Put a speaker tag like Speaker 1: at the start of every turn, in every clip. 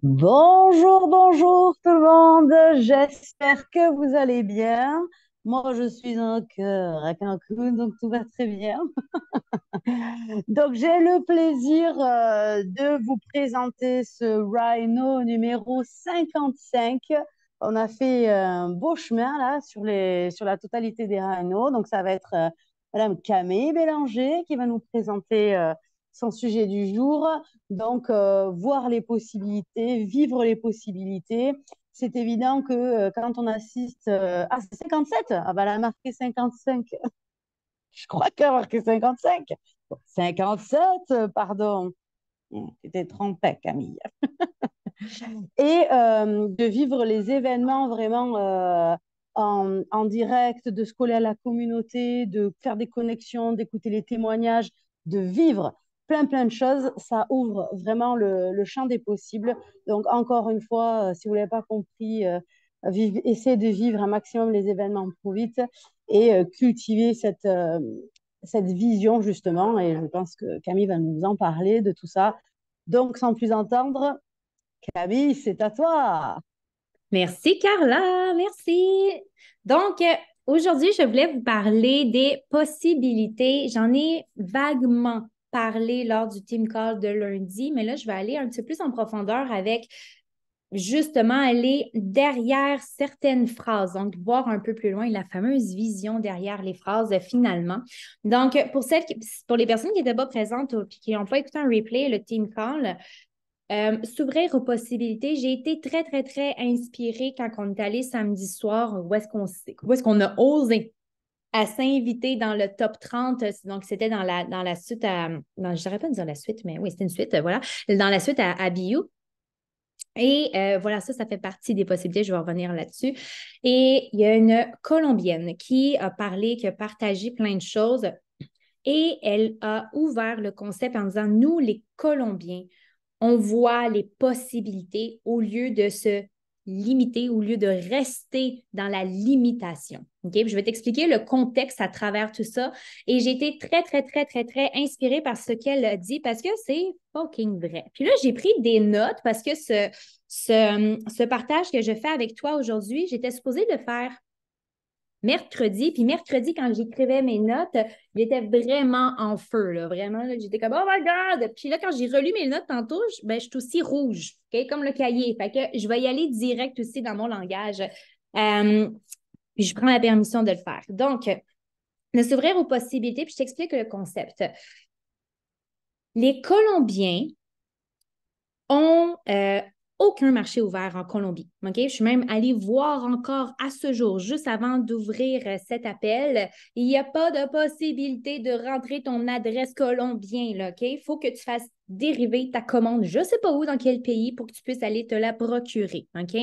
Speaker 1: Bonjour, bonjour tout le monde. J'espère que vous allez bien. Moi, je suis en cœur à Cancun, donc tout va très bien. Donc, j'ai le plaisir de vous présenter ce Rhino numéro 55. On a fait un beau chemin là sur la totalité des rhinos. Donc, ça va être Madame Camille Bélanger qui va nous présenter son sujet du jour. Donc, voir les possibilités, vivre les possibilités. C'est évident que quand on assiste... ah, c'est 57? Ah, bah, elle a marqué 55. Je crois qu'elle a marqué 55. 57, pardon. Tu t'es trompée, Camille. Et de vivre les événements vraiment en direct, de se coller à la communauté, de faire des connexions, d'écouter les témoignages, de vivre plein de choses, ça ouvre vraiment le champ des possibles. Donc, encore une fois, si vous ne l'avez pas compris, essayez de vivre un maximum les événements trop vite et cultiver cette vision, justement. Et je pense que Camille va nous en parler de tout ça. Donc, sans plus entendre, Camille, c'est à toi.
Speaker 2: Merci Carla, merci. Donc, aujourd'hui, je voulais vous parler des possibilités. J'en ai vaguement parlé lors du team call de lundi, mais là, je vais aller un petit peu plus en profondeur avec justement aller derrière certaines phrases, donc voir un peu plus loin la fameuse vision derrière les phrases finalement. Donc, pour les personnes qui n'étaient pas présentes ou qui n'ont pas écouté un replay, le team call, s'ouvrir aux possibilités. J'ai été très, très, très inspirée quand on est allé samedi soir, où est-ce qu'on a osé à s'inviter dans le top 30. Donc, c'était dans la suite à. Non, je n'aurais pas dire la suite, mais oui, c'était une suite, voilà. Dans la suite à Biou. Et voilà, ça fait partie des possibilités. Je vais revenir là-dessus. Et il y a une Colombienne qui a parlé, qui a partagé plein de choses. Et elle a ouvert le concept en disant, nous, les Colombiens, on voit les possibilités au lieu de se limiter, au lieu de rester dans la limitation. OK? Puis je vais t'expliquer le contexte à travers tout ça. Et j'ai été très, très, très, très, très inspirée par ce qu'elle a dit parce que c'est fucking vrai. Puis là, j'ai pris des notes parce que ce partage que je fais avec toi aujourd'hui, j'étais supposée le faire mercredi. Puis mercredi, quand j'écrivais mes notes, j'étais vraiment en feu, là, vraiment. Là, j'étais comme, oh my God! Puis là, quand j'ai relu mes notes tantôt, je suis aussi rouge, OK, comme le cahier. Fait que je vais y aller direct aussi dans mon langage. Euh, Puis je prends la permission de le faire. Donc, de s'ouvrir aux possibilités, puis je t'explique le concept. Les Colombiens ont aucun marché ouvert en Colombie. OK? Je suis même allée voir encore à ce jour, juste avant d'ouvrir cet appel, il n'y a pas de possibilité de rentrer ton adresse colombienne. Là, OK? Il faut que tu fasses dériver ta commande, je ne sais pas où, dans quel pays, pour que tu puisses aller te la procurer. OK?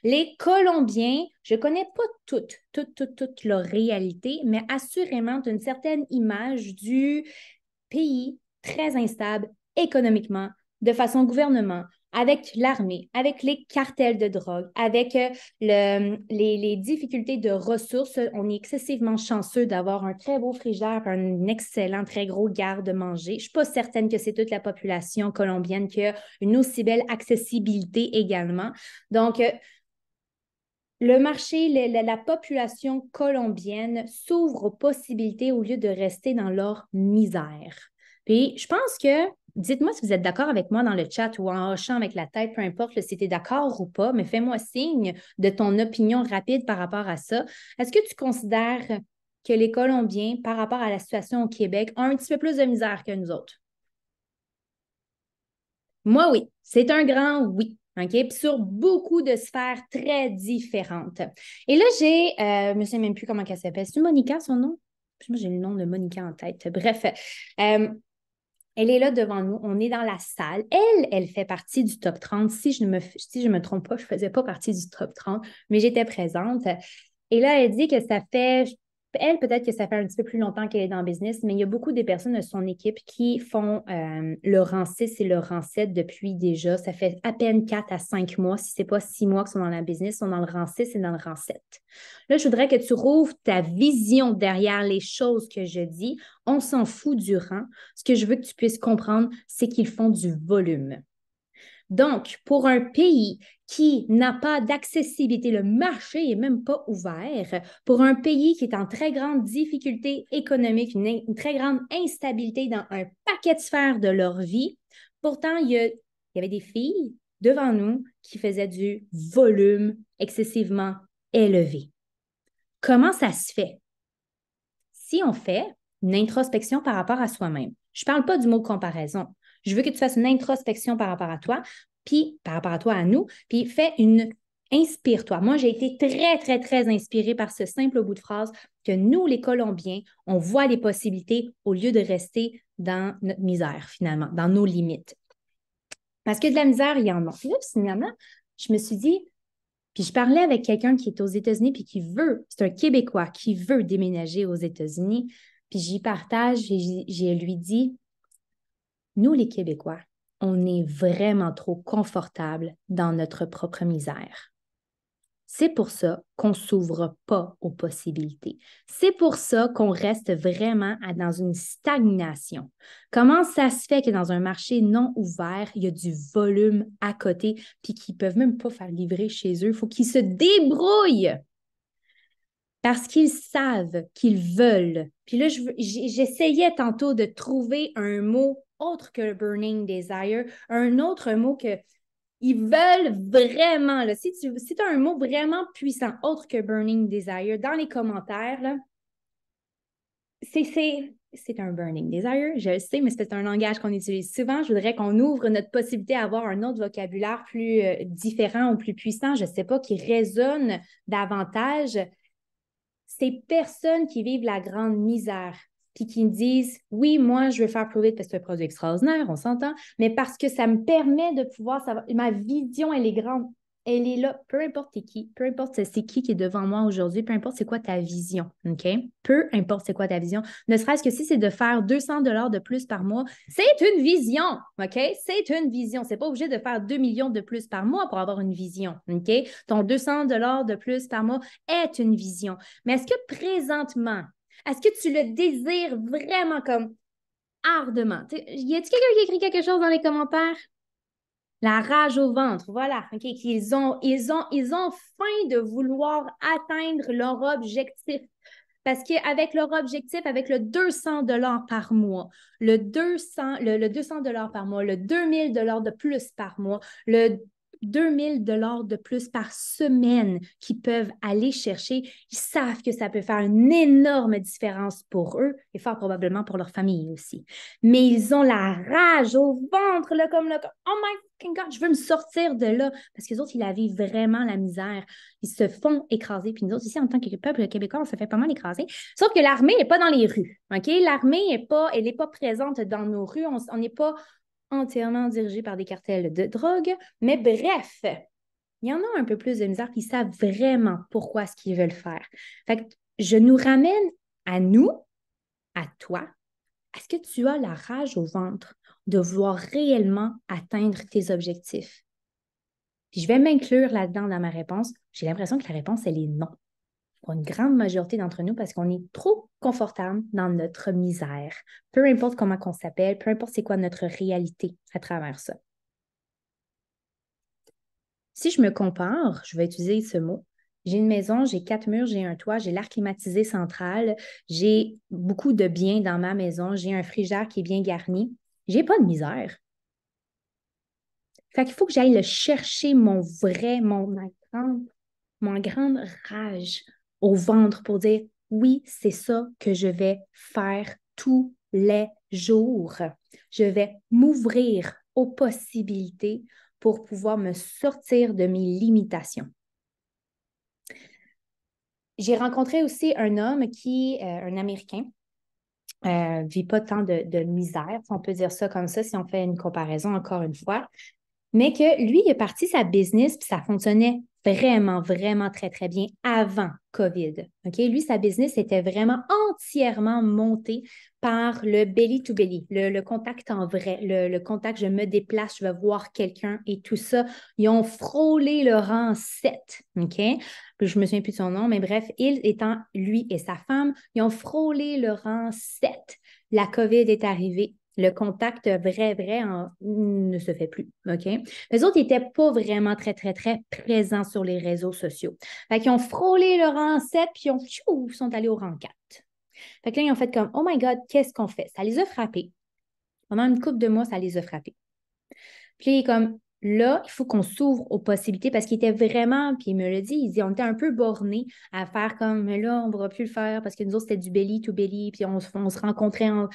Speaker 2: Les Colombiens, je ne connais pas toute leur réalité, mais assurément une certaine image du pays très instable économiquement, de façon gouvernement, avec l'armée, avec les cartels de drogue, avec les difficultés de ressources. On est excessivement chanceux d'avoir un très beau frigidaire et un excellent, très gros garde-manger. Je ne suis pas certaine que c'est toute la population colombienne qui a une aussi belle accessibilité également. Donc, le marché, la population colombienne s'ouvre aux possibilités au lieu de rester dans leur misère. Puis, je pense que, dites-moi si vous êtes d'accord avec moi dans le chat ou en hochant avec la tête, peu importe si tu es d'accord ou pas, mais fais-moi signe de ton opinion rapide par rapport à ça. Est-ce que tu considères que les Colombiens, par rapport à la situation au Québec, ont un petit peu plus de misère que nous autres? Moi, oui. C'est un grand oui. OK? Puis sur beaucoup de sphères très différentes. Et là, je ne sais même plus comment elle s'appelle. C'est Monica, son nom? Moi, j'ai le nom de Monica en tête. Bref, euh, elle est là devant nous. On est dans la salle. Elle fait partie du top 30. Si je me trompe pas, je ne faisais pas partie du top 30, mais j'étais présente. Et là, elle dit que ça fait, elle, peut-être que ça fait un petit peu plus longtemps qu'elle est dans le business, mais il y a beaucoup de personnes de son équipe qui font le rang 6 et le rang 7 depuis déjà. Ça fait à peine 4 à 5 mois, si ce n'est pas 6 mois qu'ils sont dans la business, ils sont dans le rang 6 et dans le rang 7. Là, je voudrais que tu rouvres ta vision derrière les choses que je dis. On s'en fout du rang. Ce que je veux que tu puisses comprendre, c'est qu'ils font du volume. Donc, pour un pays qui n'a pas d'accessibilité, le marché n'est même pas ouvert, pour un pays qui est en très grande difficulté économique, une très grande instabilité dans un paquet de sphères de leur vie, pourtant, il y avait des filles devant nous qui faisaient du volume excessivement élevé. Comment ça se fait? Si on fait une introspection par rapport à soi-même, je ne parle pas du mot comparaison. Je veux que tu fasses une introspection par rapport à toi, puis par rapport à toi, à nous, puis inspire-toi. Moi, j'ai été très, très, très inspirée par ce simple bout de phrase que nous, les Colombiens, on voit les possibilités au lieu de rester dans notre misère, finalement, dans nos limites. Parce que de la misère, il y en a. Puis là, finalement, je me suis dit, puis je parlais avec quelqu'un qui est aux États-Unis puis c'est un Québécois qui veut déménager aux États-Unis. Puis j'y partage et je lui dis, nous les Québécois, on est vraiment trop confortables dans notre propre misère. C'est pour ça qu'on ne s'ouvre pas aux possibilités. C'est pour ça qu'on reste vraiment dans une stagnation. Comment ça se fait que dans un marché non ouvert, il y a du volume à côté puis qu'ils ne peuvent même pas faire livrer chez eux? Il faut qu'ils se débrouillent parce qu'ils savent qu'ils veulent. Puis là, j'essayais tantôt de trouver un mot autre que le burning desire, un autre mot que ils veulent vraiment, là, si tu as un mot vraiment puissant, autre que burning desire, dans les commentaires, là, c'est un burning desire, je le sais, mais c'est un langage qu'on utilise souvent. Je voudrais qu'on ouvre notre possibilité à avoir un autre vocabulaire plus différent ou plus puissant, je ne sais pas, qui résonne davantage. Ces personnes qui vivent la grande misère, puis qui me disent, oui, moi, je veux faire plus vite parce que c'est un produit extraordinaire, on s'entend, mais parce que ça me permet de pouvoir savoir, ma vision, elle est grande, elle est là, peu importe t'es qui, peu importe c'est qui est devant moi aujourd'hui, peu importe c'est quoi ta vision, OK? Peu importe c'est quoi ta vision, ne serait-ce que si c'est de faire 200 de plus par mois, c'est une vision, OK? C'est une vision, c'est pas obligé de faire 2 millions de plus par mois pour avoir une vision, OK? Ton 200 de plus par mois est une vision, mais est-ce que présentement, est-ce que tu le désires vraiment comme ardemment? Y a-t-il quelqu'un qui écrit quelque chose dans les commentaires? La rage au ventre, voilà. OK, ils ont faim de vouloir atteindre leur objectif. Parce qu'avec leur objectif, avec le 200 par mois, le 200 par mois, le 2000 de plus par mois, le 2000 de plus par semaine qu'ils peuvent aller chercher, ils savent que ça peut faire une énorme différence pour eux et fort probablement pour leur famille aussi. Mais ils ont la rage au ventre, là, comme oh my fucking God, je veux me sortir de là. Parce que les autres, ils la vivent vraiment la misère. Ils se font écraser. Puis nous autres, ici, en tant que peuple québécois, on se fait pas mal écraser. Sauf que l'armée n'est pas dans les rues. OK? L'armée n'est pas présente dans nos rues. On n'est pas entièrement dirigé par des cartels de drogue. Mais bref, il y en a un peu plus de misère, puis ils savent vraiment pourquoi ce qu'ils veulent faire. Fait que je nous ramène à nous, à toi. Est-ce que tu as la rage au ventre de vouloir réellement atteindre tes objectifs? Puis je vais m'inclure là-dedans dans ma réponse. J'ai l'impression que la réponse, elle est non. Pour une grande majorité d'entre nous, parce qu'on est trop confortable dans notre misère. Peu importe comment on s'appelle, peu importe c'est quoi notre réalité à travers ça. Si je me compare, je vais utiliser ce mot. J'ai une maison, j'ai 4 murs, j'ai un toit, j'ai l'air climatisé central, j'ai beaucoup de biens dans ma maison, j'ai un frigidaire qui est bien garni. J'ai pas de misère. Fait qu'il faut que j'aille le chercher, ma grande rage au ventre pour dire oui, c'est ça que je vais faire tous les jours. Je vais m'ouvrir aux possibilités pour pouvoir me sortir de mes limitations. J'ai rencontré aussi un homme un Américain, vit pas tant de misère, si on peut dire ça comme ça, si on fait une comparaison encore une fois, mais que lui, il a parti sa business, puis ça fonctionnait vraiment, vraiment très, très bien avant COVID. OK? Lui, sa business était vraiment entièrement montée par le belly-to-belly, le contact en vrai, le contact, je me déplace, je vais voir quelqu'un et tout ça. Ils ont frôlé le rang 7. OK? Puis je me souviens plus de son nom, mais bref, il étant lui et sa femme, ils ont frôlé le rang 7. La COVID est arrivée Le contact vrai ne se fait plus, OK? Les autres n'étaient pas vraiment très, très, très présents sur les réseaux sociaux. Fait qu'ils ont frôlé le rang 7, puis ils sont allés au rang 4. Fait que là, ils ont fait comme, oh my God, qu'est-ce qu'on fait? Ça les a frappés. Pendant une couple de mois, ça les a frappés. Puis il est comme, là, il faut qu'on s'ouvre aux possibilités parce qu'il était vraiment, puis il me l'a dit, il dit, on était un peu bornés à faire comme, mais là, on ne pourra plus le faire parce que nous autres, c'était du belly to belly, puis on se rencontrait en.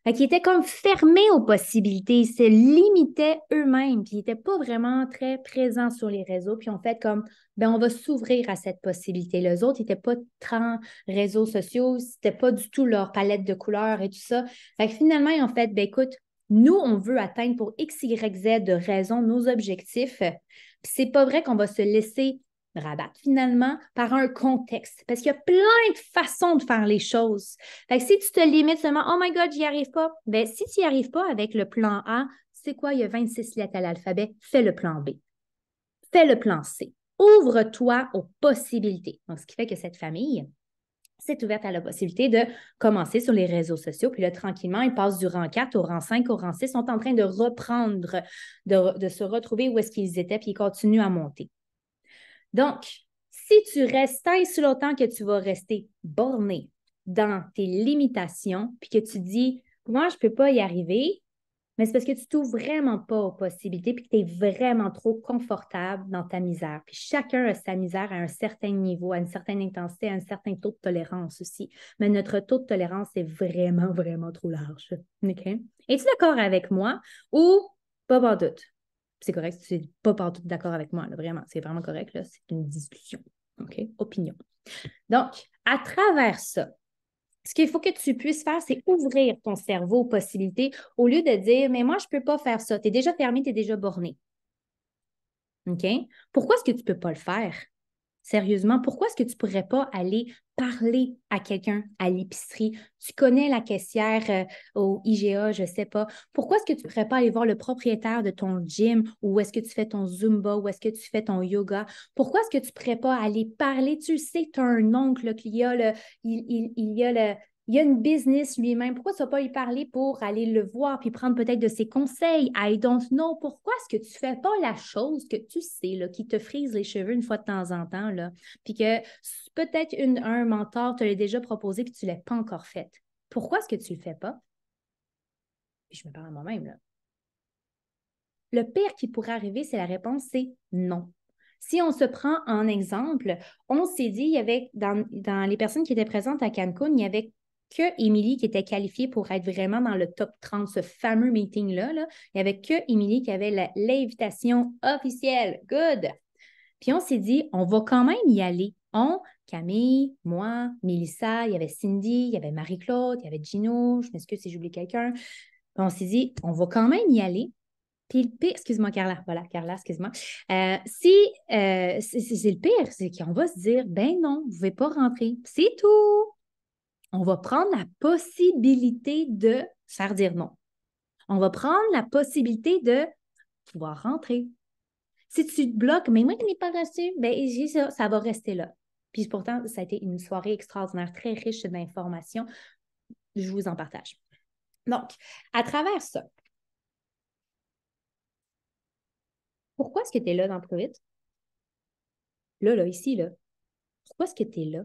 Speaker 2: Fait qu'ils étaient comme fermés aux possibilités, ils se limitaient eux-mêmes, puis ils n'étaient pas vraiment très présents sur les réseaux, puis on fait comme, ben on va s'ouvrir à cette possibilité. Les autres n'étaient pas tant réseaux sociaux, c'était pas du tout leur palette de couleurs et tout ça. Fait que finalement, ils ont fait, ben écoute, nous, on veut atteindre pour X, Y, Z de raison nos objectifs. Puis c'est pas vrai qu'on va se laisser rabattre finalement par un contexte. Parce qu'il y a plein de façons de faire les choses. Fait que si tu te limites seulement, oh my God, j'y arrive pas, bien, si tu n'y arrives pas avec le plan A, c'est quoi? Il y a 26 lettres à l'alphabet. Fais le plan B. Fais le plan C. Ouvre-toi aux possibilités. Donc, ce qui fait que cette famille s'est ouverte à la possibilité de commencer sur les réseaux sociaux. Puis là, tranquillement, ils passent du rang 4 au rang 5, au rang 6, sont en train de reprendre, de se retrouver où est-ce qu'ils étaient, puis ils continuent à monter. Donc, si tu restes tant et si longtemps que tu vas rester borné dans tes limitations, puis que tu dis, moi, je ne peux pas y arriver, mais c'est parce que tu ne t'ouvres vraiment pas aux possibilités, puis que tu es vraiment trop confortable dans ta misère. Puis chacun a sa misère à un certain niveau, à une certaine intensité, à un certain taux de tolérance aussi. Mais notre taux de tolérance est vraiment, vraiment trop large. OK? Es-tu d'accord avec moi ou pas en doute? C'est correct si tu n'es pas partout d'accord avec moi, là, vraiment. C'est vraiment correct, là. C'est une discussion. OK? Opinion. Donc, à travers ça, ce qu'il faut que tu puisses faire, c'est ouvrir ton cerveau aux possibilités au lieu de dire, mais moi, je ne peux pas faire ça. Tu es déjà fermé, tu es déjà borné. OK? Pourquoi est-ce que tu ne peux pas le faire? Sérieusement, pourquoi est-ce que tu ne pourrais pas aller parler à quelqu'un à l'épicerie? Tu connais la caissière au IGA, je ne sais pas. Pourquoi est-ce que tu ne pourrais pas aller voir le propriétaire de ton gym ou est-ce que tu fais ton Zumba ou est-ce que tu fais ton yoga? Pourquoi est-ce que tu ne pourrais pas aller parler? Tu sais, tu as un oncle qui a il y a une business lui-même. Pourquoi tu ne vas pas lui parler pour aller le voir puis prendre peut-être de ses conseils? I don't know. Pourquoi est-ce que tu ne fais pas la chose que tu sais, là, qui te frise les cheveux une fois de temps en temps, là, puis que peut-être un mentor te l'a déjà proposé puis tu ne l'as pas encore fait? Pourquoi est-ce que tu ne le fais pas? Puis je me parle à moi-même, là. Le pire qui pourrait arriver, c'est la réponse, c'est non. Si on se prend en exemple, on s'est dit, il y avait dans les personnes qui étaient présentes à Cancun, il n'y avait que Émilie qui était qualifiée pour être vraiment dans le top 30, ce fameux meeting-là. Là. Il n'y avait que Émilie qui avait l'invitation officielle. Good! Puis on s'est dit, on va quand même y aller. Camille, moi, Mélissa, il y avait Cindy, il y avait Marie-Claude, il y avait Gino, je m'excuse si j'oublie quelqu'un. Puis on s'est dit, on va quand même y aller. Puis le pire, excuse-moi, Carla, voilà, Carla, excuse-moi. C'est le pire, c'est qu'on va se dire, ben non, vous ne pouvez pas rentrer. C'est tout. On va prendre la possibilité de faire dire non. On va prendre la possibilité de pouvoir rentrer. Si tu te bloques, mais moi, je n'ai pas reçu, ben ça va rester là. Puis pourtant, ça a été une soirée extraordinaire, très riche d'informations. Je vous en partage. Donc, à travers ça, pourquoi est-ce que tu es là dans Provit? Là, ici, là. Pourquoi est-ce que tu es là?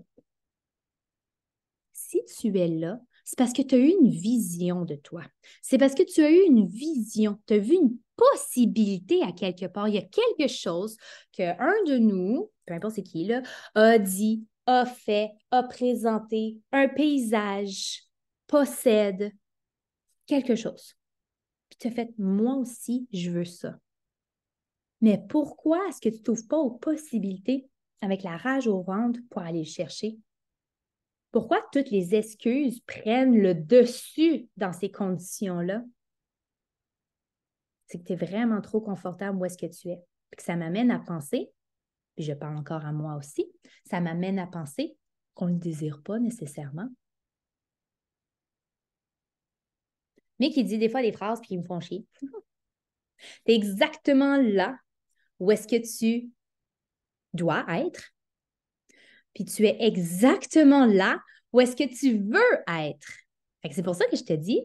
Speaker 2: Si tu es là, c'est parce que tu as eu une vision de toi. C'est parce que tu as eu une vision. Tu as vu une possibilité à quelque part. Il y a quelque chose qu'un de nous, peu importe c'est qui, là, a dit, a fait, a présenté, un paysage, possède quelque chose. Puis tu as fait, moi aussi, je veux ça. Mais pourquoi est-ce que tu ne t'ouvres pas aux possibilités avec la rage au ventre pour aller le chercher? Pourquoi toutes les excuses prennent le dessus dans ces conditions-là? C'est que tu es vraiment trop confortable où est-ce que tu es. Puis que ça m'amène à penser, puis je parle encore à moi aussi, ça m'amène à penser qu'on ne le désire pas nécessairement. Mais qui dit des fois des phrases puis ils me font chier. Tu es exactement là où est-ce que tu dois être. Puis tu es exactement là où est-ce que tu veux être. Fait que c'est pour ça que je te dis,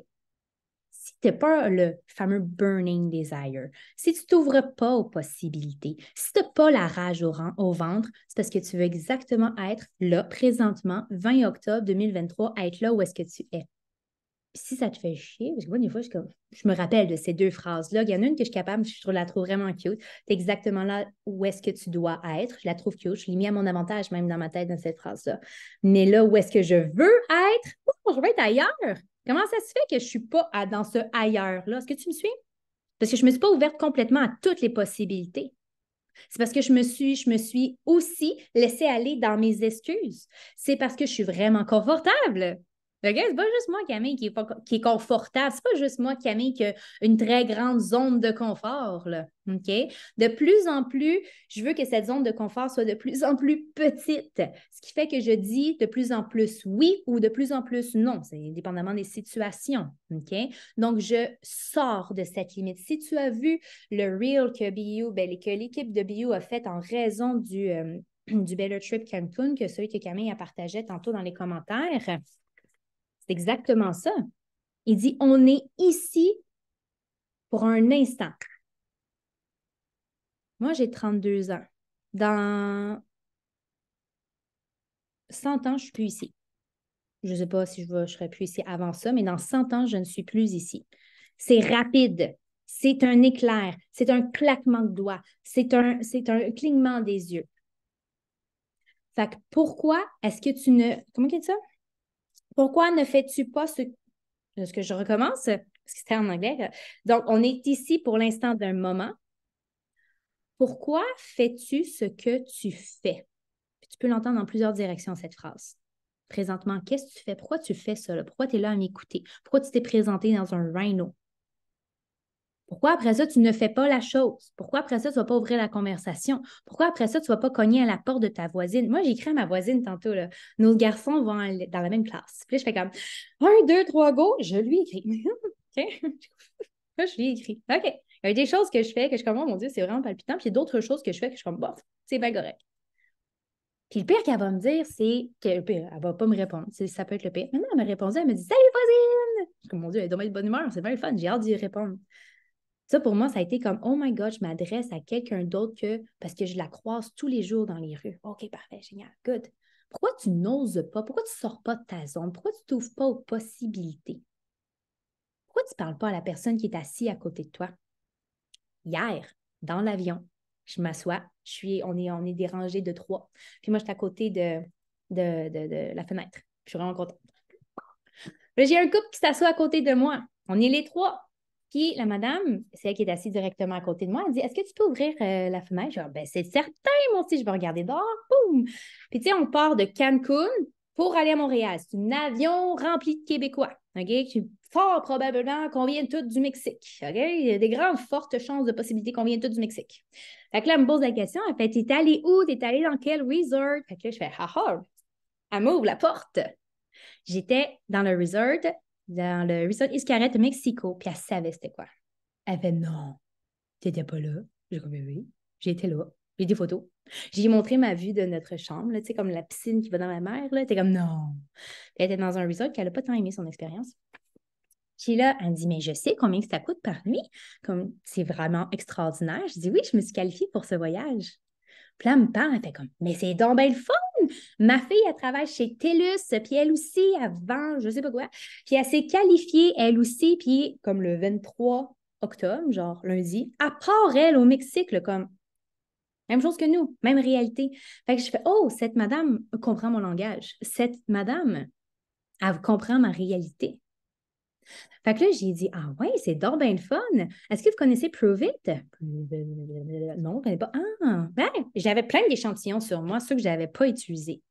Speaker 2: si tu n'as pas le fameux burning desire, si tu ne t'ouvres pas aux possibilités, si tu n'as pas la rage au ventre, c'est parce que tu veux exactement être là, présentement, 20 octobre 2023, être là où est-ce que tu es. Puis si ça te fait chier, parce que moi, des fois, je me rappelle de ces deux phrases-là. Il y en a une que je suis capable, je la trouve vraiment cute. C'est exactement là où est-ce que tu dois être. Je la trouve cute. Je l'ai mis à mon avantage même dans ma tête dans cette phrase-là. Mais là où est-ce que je veux être, je veux être ailleurs. Comment ça se fait que je ne suis pas dans ce ailleurs-là? Est-ce que tu me suis? Parce que je ne me suis pas ouverte complètement à toutes les possibilités. C'est parce que je me suis aussi laissée aller dans mes excuses. C'est parce que je suis vraiment confortable. OK? C'est pas juste moi, Camille, qui est confortable. C'est pas juste moi, Camille, qui a une très grande zone de confort, là. OK? De plus en plus, je veux que cette zone de confort soit de plus en plus petite. Ce qui fait que je dis de plus en plus oui ou de plus en plus non. C'est dépendamment des situations. OK? Donc, je sors de cette limite. Si tu as vu le reel que l'équipe de BU a fait en raison du Better Trip Cancun, que celui que Camille a partagé tantôt dans les commentaires, c'est exactement ça. Il dit, on est ici pour un instant. Moi, j'ai 32 ans. Dans 100 ans, je ne suis plus ici. Je ne sais pas si je serai plus ici avant ça, mais dans 100 ans, je ne suis plus ici. C'est rapide. C'est un éclair. C'est un claquement de doigts. C'est un clignement des yeux. Fait que pourquoi est-ce que tu ne... Comment tu dis ça? Pourquoi ne fais-tu pas ce... Est-ce que je recommence? Parce que c'était en anglais. Donc, on est ici pour l'instant d'un moment. Pourquoi fais-tu ce que tu fais? Puis tu peux l'entendre dans plusieurs directions, cette phrase. Présentement, qu'est-ce que tu fais? Pourquoi tu fais ça? Là? Pourquoi tu es là à m'écouter? Pourquoi tu t'es présenté dans un rhino? Pourquoi après ça, tu ne fais pas la chose? Pourquoi après ça, tu ne vas pas ouvrir la conversation? Pourquoi après ça, tu ne vas pas cogner à la porte de ta voisine? Moi, j'ai écrit à ma voisine tantôt, là. Nos garçons vont dans la même classe. Puis là, je fais comme 1, 2, 3, go. Je lui écris. OK? Là, je lui écrit. OK. Il y a des choses que je fais que je suis comme, oh mon Dieu, c'est vraiment palpitant. Puis il y a d'autres choses que je fais que je suis comme, bof, c'est bien correct. Puis le pire qu'elle va me dire, c'est que le pire, elle ne va pas me répondre. Ça peut être le pire. Maintenant, elle m'a répondu, elle me dit, salut voisine! Je suis comme, mon Dieu, elle doit être de bonne humeur, c'est bien le fun, j'ai hâte d'y répondre. Ça, pour moi, ça a été comme, oh my God, je m'adresse à quelqu'un d'autre parce que je la croise tous les jours dans les rues. OK, parfait, génial, good. Pourquoi tu n'oses pas? Pourquoi tu ne sors pas de ta zone? Pourquoi tu ne t'ouvres pas aux possibilités? Pourquoi tu ne parles pas à la personne qui est assise à côté de toi? Hier, dans l'avion, je m'assois, on est des rangées de 3. Puis moi, je suis à côté de la fenêtre. Je suis vraiment contente. Là, j'ai un couple qui s'assoit à côté de moi. On est les 3. Puis la madame, c'est elle qui est assise directement à côté de moi, elle dit, est-ce que tu peux ouvrir la fenêtre? Je dis, ben, c'est certain, moi aussi, je vais regarder dehors. Boum! Puis tu sais, on part de Cancun pour aller à Montréal. C'est un avion rempli de Québécois. OK? Fort probablement qu'on vienne tous du Mexique. OK? Il y a des grandes, fortes chances de possibilité qu'on vienne tous du Mexique. Fait que là, elle me pose la question, elle fait, t'es allé où? T'es allé dans quel resort? Fait que là, je fais, ha ha! Elle m'ouvre la porte. J'étais dans le resort Xcaret, Mexico, puis elle savait c'était quoi. Elle fait non, t'étais pas là. J'ai dit oui, j'étais là. J'ai des photos. J'ai montré ma vue de notre chambre, tu sais, comme la piscine qui va dans la mer. Là. Elle était comme non. Puis elle était dans un resort qu'elle n'a pas tant aimé son expérience. Puis là, elle me dit, mais je sais combien ça coûte par nuit. Comme c'est vraiment extraordinaire. Je dis oui, je me suis qualifiée pour ce voyage. Puis là, elle me parle, elle fait comme, mais c'est donc bien le fun! Ma fille, elle travaille chez TELUS, puis elle aussi, elle vend, je sais pas quoi. Puis elle s'est qualifiée, elle aussi, puis comme le 23 octobre, genre lundi, à part elle au Mexique, là, comme même chose que nous, même réalité. Fait que je fais, oh, cette madame comprend mon langage. Cette madame, elle comprend ma réalité. Fait que là, j'ai dit, ah ouais, c'est donc bien le fun. Est-ce que vous connaissez Prove It? Non, je ne connais pas. Ah, ben, j'avais plein d'échantillons sur moi, ceux que je n'avais pas utilisés.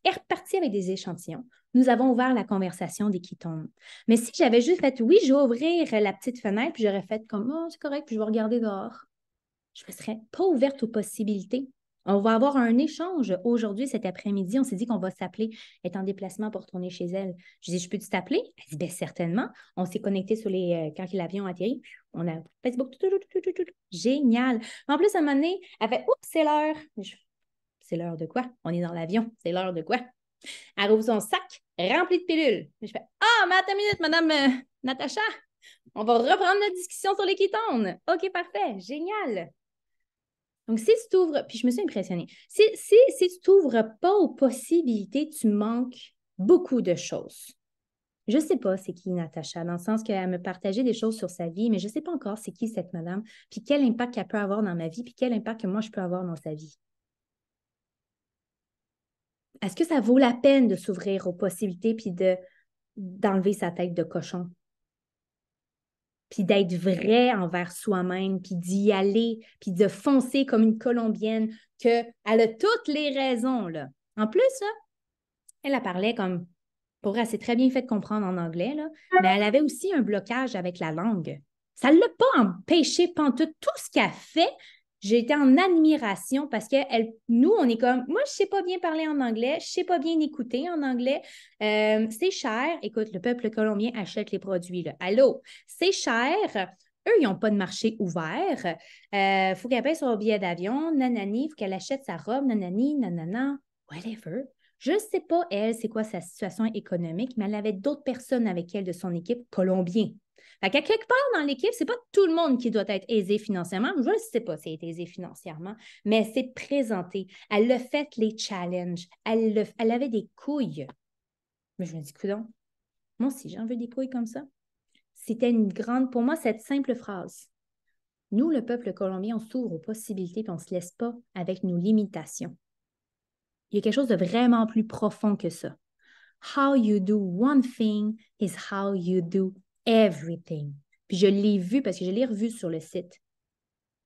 Speaker 2: Et reparti avec des échantillons. Nous avons ouvert la conversation des qui tombent. Mais si j'avais juste fait, oui, je vais ouvrir la petite fenêtre, puis j'aurais fait comme, oh, c'est correct, puis je vais regarder dehors. Je ne me serais pas ouverte aux possibilités. On va avoir un échange aujourd'hui, cet après-midi. On s'est dit qu'on va s'appeler. Elle est en déplacement pour retourner chez elle. Je dis, je peux t'appeler? Elle dit, bien certainement. On s'est connecté sur quand l'avion a atterri. On a Facebook. Génial. En plus, à un moment donné, elle fait, oups, c'est l'heure. C'est l'heure de quoi? On est dans l'avion. C'est l'heure de quoi? Elle ouvre son sac rempli de pilules. Je fais, ah, mais attends une minute, madame Natacha. On va reprendre notre discussion sur les ketones. OK, parfait. Génial. Donc, si tu t'ouvres, puis je me suis impressionnée, si tu t'ouvres pas aux possibilités, tu manques beaucoup de choses. Je ne sais pas c'est qui Natacha, dans le sens qu'elle me partageait des choses sur sa vie, mais je ne sais pas encore c'est qui cette madame, puis quel impact qu'elle peut avoir dans ma vie, puis quel impact que moi je peux avoir dans sa vie. Est-ce que ça vaut la peine de s'ouvrir aux possibilités, puis d'enlever sa tête de cochon? Puis d'être vrai envers soi-même, puis d'y aller, puis de foncer comme une Colombienne, qu'elle a toutes les raisons, là. En plus, là, elle parlait comme, pour vrai, elle s'est très bien fait comprendre en anglais, là, mais elle avait aussi un blocage avec la langue. Ça ne l'a pas empêché pantoute. Tout ce qu'elle fait, j'ai été en admiration parce que nous, on est comme, moi, je ne sais pas bien parler en anglais, je ne sais pas bien écouter en anglais. C'est cher. Écoute, le peuple colombien achète les produits, là. Allô, c'est cher. Eux, ils n'ont pas de marché ouvert. Faut qu'elle paye son billet d'avion, nanani, faut qu'elle achète sa robe, nanani, nanana, whatever. Je ne sais pas, elle, c'est quoi sa situation économique, mais elle avait d'autres personnes avec elle de son équipe colombiens. Fait qu'à quelque part dans l'équipe, c'est pas tout le monde qui doit être aisé financièrement. Je ne sais pas si elle est aisée financièrement, mais elle s'est présentée. Elle a fait les challenges. Elle avait des couilles. Mais je me dis, coudonc, moi aussi, j'en veux des couilles comme ça. C'était une grande, pour moi, cette simple phrase. Nous, le peuple colombien, on s'ouvre aux possibilités et on ne se laisse pas avec nos limitations. Il y a quelque chose de vraiment plus profond que ça. How you do one thing is how you do everything. Puis je l'ai vu parce que je l'ai revu sur le site.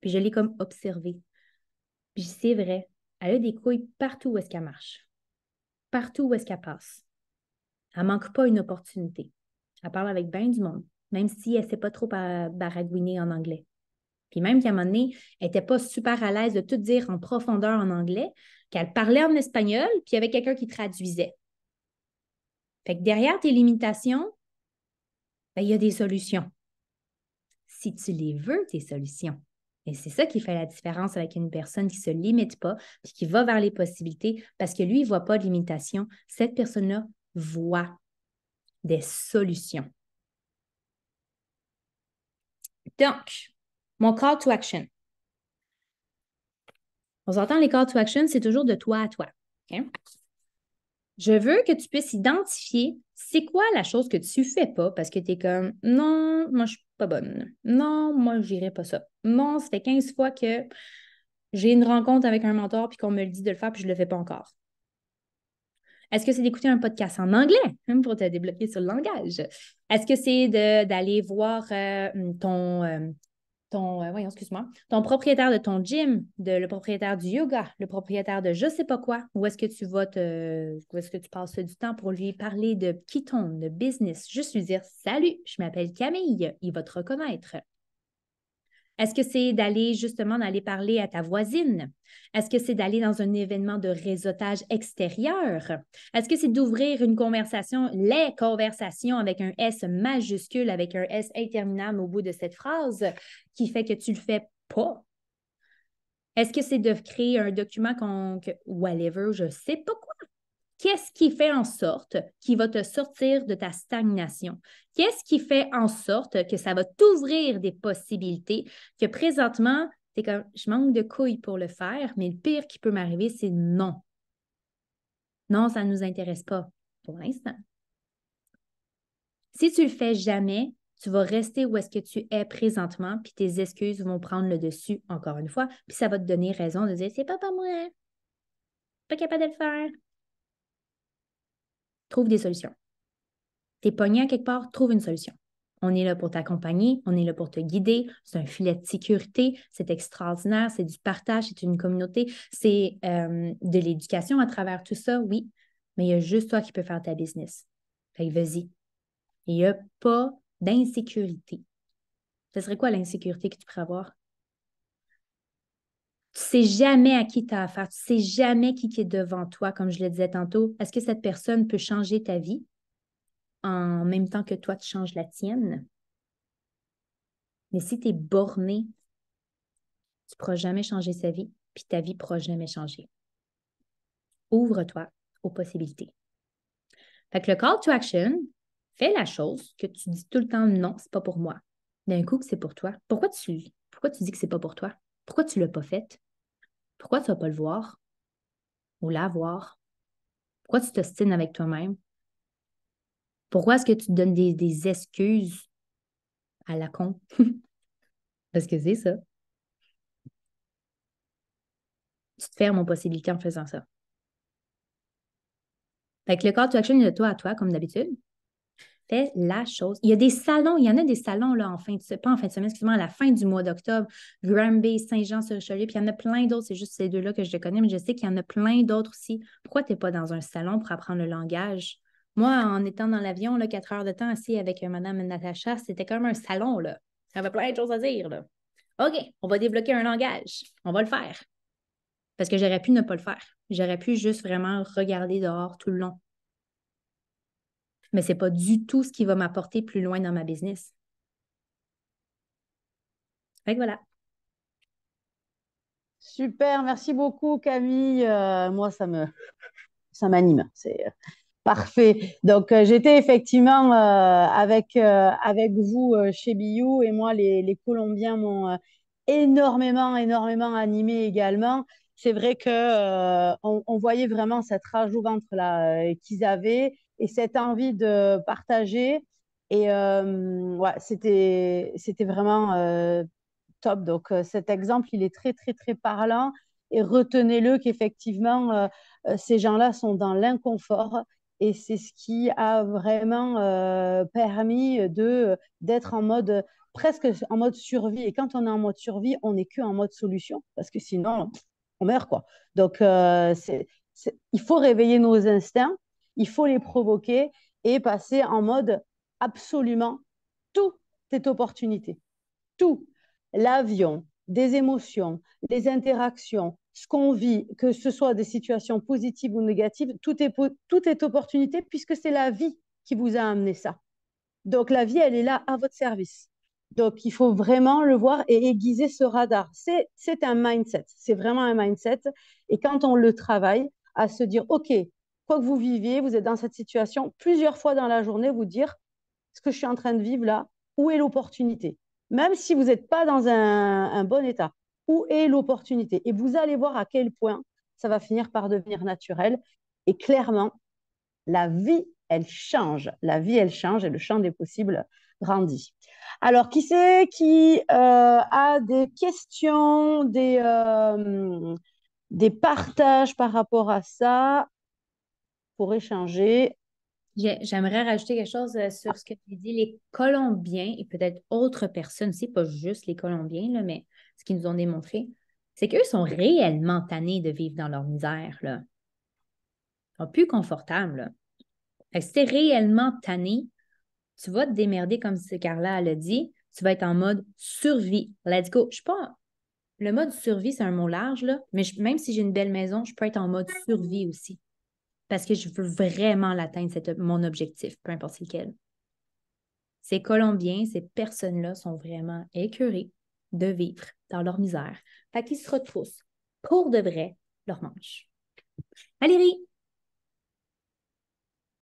Speaker 2: Puis je l'ai comme observé. Puis c'est vrai, elle a des couilles partout où est-ce qu'elle marche. Partout où est-ce qu'elle passe. Elle ne manque pas une opportunité. Elle parle avec bien du monde, même si elle ne sait pas trop baragouiner en anglais. Puis même qu'à un moment donné, elle n'était pas super à l'aise de tout dire en profondeur en anglais, qu'elle parlait en espagnol, puis il y avait quelqu'un qui traduisait. Fait que derrière tes limitations, ben, il y a des solutions. Si tu les veux, tes solutions. Et c'est ça qui fait la différence avec une personne qui ne se limite pas, puis qui va vers les possibilités, parce que lui, il ne voit pas de limitation. Cette personne-là voit des solutions. Donc, mon call to action. On s'entend, les call to action, c'est toujours de toi à toi. Okay? Je veux que tu puisses identifier c'est quoi la chose que tu ne fais pas parce que tu es comme non, moi je ne suis pas bonne. Non, moi je n'irai pas ça. Non, ça fait 15 fois que j'ai une rencontre avec un mentor puis qu'on me le dit de le faire puis je ne le fais pas encore. Est-ce que c'est d'écouter un podcast en anglais pour te débloquer sur le langage? Est-ce que c'est d'aller voir ton propriétaire de ton gym, le propriétaire du yoga, le propriétaire de je ne sais pas quoi, où est-ce que où est-ce que tu passes du temps pour lui parler de ketone, de business, juste lui dire salut, je m'appelle Camille, il va te reconnaître. Est-ce que c'est d'aller parler à ta voisine? Est-ce que c'est d'aller dans un événement de réseautage extérieur? Est-ce que c'est d'ouvrir une conversation, les conversations avec un S majuscule, avec un S interminable au bout de cette phrase qui fait que tu ne le fais pas? Est-ce que c'est de créer un document whatever, je ne sais pas quoi? Qu'est-ce qui fait en sorte qu'il va te sortir de ta stagnation? Qu'est-ce qui fait en sorte que ça va t'ouvrir des possibilités que présentement, tu es comme, je manque de couilles pour le faire, mais le pire qui peut m'arriver, c'est non. Non, ça ne nous intéresse pas pour l'instant. Si tu ne le fais jamais, tu vas rester où est-ce que tu es présentement, puis tes excuses vont prendre le dessus encore une fois, puis ça va te donner raison de dire, c'est pas pour moi, pas capable de le faire. Trouve des solutions. T'es pogné à quelque part, trouve une solution. On est là pour t'accompagner, on est là pour te guider. C'est un filet de sécurité, c'est extraordinaire, c'est du partage, c'est une communauté, c'est de l'éducation à travers tout ça, oui, mais il y a juste toi qui peux faire ta business. Fait que vas-y. Il n'y a pas d'insécurité. Ce serait quoi l'insécurité que tu pourrais avoir? Tu ne sais jamais à qui tu as affaire, tu ne sais jamais qui est devant toi, comme je le disais tantôt. Est-ce que cette personne peut changer ta vie en même temps que toi, tu changes la tienne? Mais si tu es borné, tu ne pourras jamais changer sa vie, puis ta vie ne pourra jamais changer. Ouvre-toi aux possibilités. Fait que le call to action, fais la chose que tu dis tout le temps non, c'est pas pour moi. d'un coup que c'est pour toi. Pourquoi tu dis que c'est pas pour toi? Pourquoi tu l'as pas fait? Pourquoi tu vas pas le voir ou la voir? Pourquoi tu t'ostines avec toi-même? Pourquoi est-ce que tu te donnes des excuses à la con? Parce que c'est ça. Tu te fermes aux possibilités en faisant ça. Fait que le call to action est de toi à toi, comme d'habitude. Fais la chose. Il y a des salons, il y en a des salons là, pas en fin de semaine, excuse-moi, à la fin du mois d'octobre, Granby, Saint-Jean-sur-Richelieu, puis il y en a plein d'autres, c'est juste ces deux-là que je connais, mais je sais qu'il y en a plein d'autres aussi. Pourquoi tu n'es pas dans un salon pour apprendre le langage? Moi, en étant dans l'avion, là, 4 heures de temps assis avec Madame Natacha, c'était comme un salon, là. Il y avait plein de choses à dire, là. OK, on va débloquer un langage. On va le faire. Parce que j'aurais pu ne pas le faire. J'aurais pu juste vraiment regarder dehors tout le long. Mais ce n'est pas du tout ce qui va m'apporter plus loin dans ma business. Fait que voilà.
Speaker 1: Super, merci beaucoup Camille. Moi, ça m'anime. C'est parfait. Donc, j'étais effectivement avec vous chez Biou et moi, les Colombiens m'ont énormément animé également. C'est vrai que on voyait vraiment cette rage au ventre là qu'ils avaient et cette envie de partager. Et ouais, c'était vraiment top. Donc, cet exemple, il est très parlant. Et retenez-le qu'effectivement, ces gens-là sont dans l'inconfort. Et c'est ce qui a vraiment permis d'être en mode, presque en mode survie. Et quand on est en mode survie, on n'est que en mode solution. Parce que sinon, on meurt, quoi. Donc, il faut réveiller nos instincts, il faut les provoquer et passer en mode absolument tout est opportunité. Tout l'avion, des émotions, les interactions, ce qu'on vit, que ce soit des situations positives ou négatives, tout est opportunité puisque c'est la vie qui vous a amené ça. Donc la vie, elle est là à votre service. Donc il faut vraiment le voir et aiguiser ce radar. C'est un mindset, c'est vraiment un mindset. Et quand on le travaille, à se dire, OK, quoi que vous viviez, vous êtes dans cette situation, plusieurs fois dans la journée, vous dire, ce que je suis en train de vivre là, où est l'opportunité? Même si vous n'êtes pas dans un bon état, où est l'opportunité? Et vous allez voir à quel point ça va finir par devenir naturel. Et clairement, la vie, elle change. La vie, elle change et le champ des possibles grandit. Alors, qui c'est qui a des questions, des partages par rapport à ça pour échanger?
Speaker 2: J'aimerais rajouter quelque chose sur ce que tu dis. Les Colombiens et peut-être autres personnes aussi, pas juste les Colombiens, là, mais ce qu'ils nous ont démontré, c'est qu'eux sont réellement tannés de vivre dans leur misère, là. Ils sont plus confortables, là. Fait que si t'es réellement tanné, tu vas te démerder comme Carla elle a dit, tu vas être en mode survie. Let's go. Je sais pas, le mode survie, c'est un mot large, là, mais même si j'ai une belle maison, je peux être en mode survie aussi. Parce que je veux vraiment l'atteindre, mon objectif, peu importe lequel. Ces Colombiens, ces personnes-là sont vraiment écœurées de vivre dans leur misère. Fait qu'ils se retroussent pour de vrai leur manche. Valérie!